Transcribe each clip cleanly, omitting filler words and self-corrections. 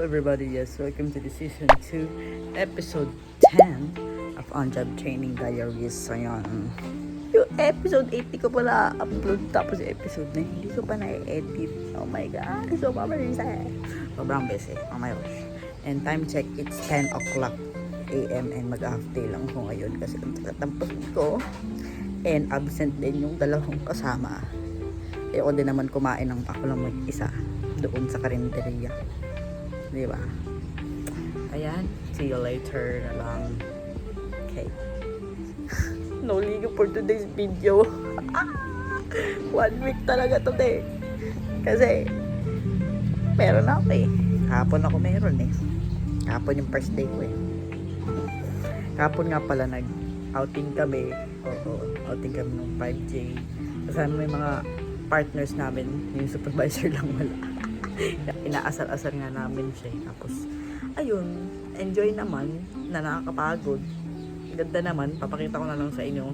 everybody, yes, welcome to the season 2, episode 10 of On Job Training Diaries. So yun, yung episode 8 di ko pala upload, tapos yung episode 9 hindi ko pa na-edit. Oh my god, so pamalis sobrang busy, oh my gosh. And time check, it's 10 o'clock AM and mag-half day lang ko ngayon kasi ang tatampas ko. And absent din yung dalawang kasama. Eh ako din naman kumain ng ako lang mag-isa doon sa karinderya, di ba? Ayan, see you later na lang. Okay. No ligo for today's video. 1 week talaga today. Kasi meron ako eh. Hapon ako meron eh. Hapon yung first day ko eh. Hapon nga pala nag-outing kami. Oo, outing kami ng 5J. Kasama may mga partners namin. Yung supervisor lang wala. Inaasar-asar nga namin siya. Tapos, ayun, enjoy naman na nakakapagod. Ganda naman. Papakita ko na lang sa inyo.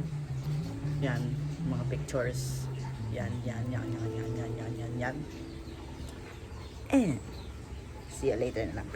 Yan, mga pictures. Yan. And, see you later na lang.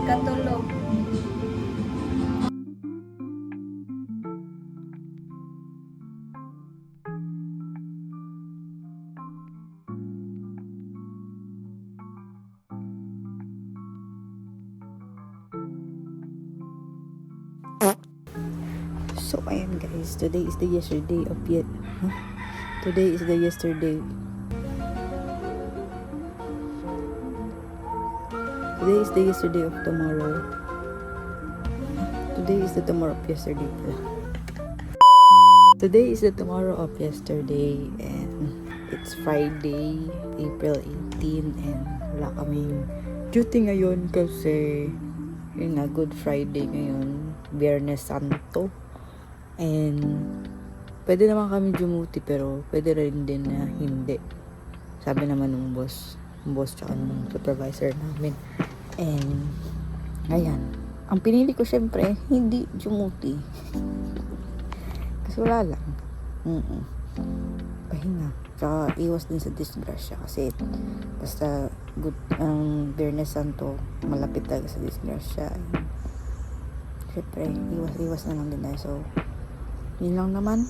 Katulog. So ayan guys, today is the yesterday of yet. Today is the yesterday. Today is the yesterday of tomorrow. Today is the tomorrow of yesterday. Today is the tomorrow of yesterday and it's Friday, April 18 and wala kaming duty ngayon kasi yun nga, Good Friday ngayon, Biyernes Santo. And pwede naman kami dumuti pero pwede rin din na hindi. Sabi naman ng boss tsaka ng supervisor namin. And ayan, ang pinili ko syempre hindi dumuti kasi wala lang. Pahinga tsaka iwas din sa disgrasya kasi basta good ang Biyernes Santo malapit talaga sa disgrasya. Syempre iwas na lang din tayo. So yun lang naman.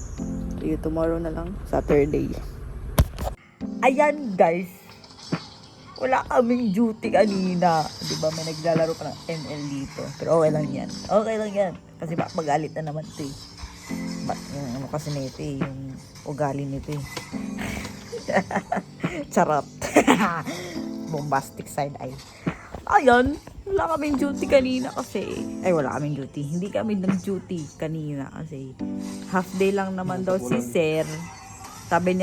See you tomorrow na lang, Saturday. Ayan guys, wala kaming duty kanina. Diba may naglalaro pa ng ML dito. Pero okay lang yan. Okay lang yan. Kasi baka magalit na naman ito eh. Yung ano kasi nito eh. Yung ugali nito eh. Charot. Bombastic side eye. Ayun. Wala kaming duty kanina kasi. Ay, wala kaming duty. Hindi kami nag-duty kanina kasi half day lang naman daw si sir. Sabi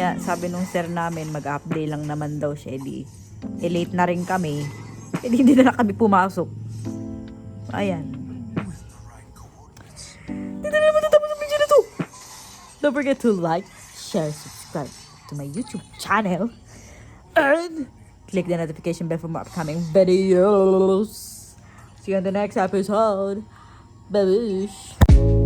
nung sir namin, mag-half day lang naman daw siya. Late na rin kami. Hindi na kami pumasok. Ayan. Dito na naman natapos ang video na to. Don't forget to like, share, subscribe to my YouTube channel. And click the notification bell for more upcoming videos. See you on the next episode. Babush.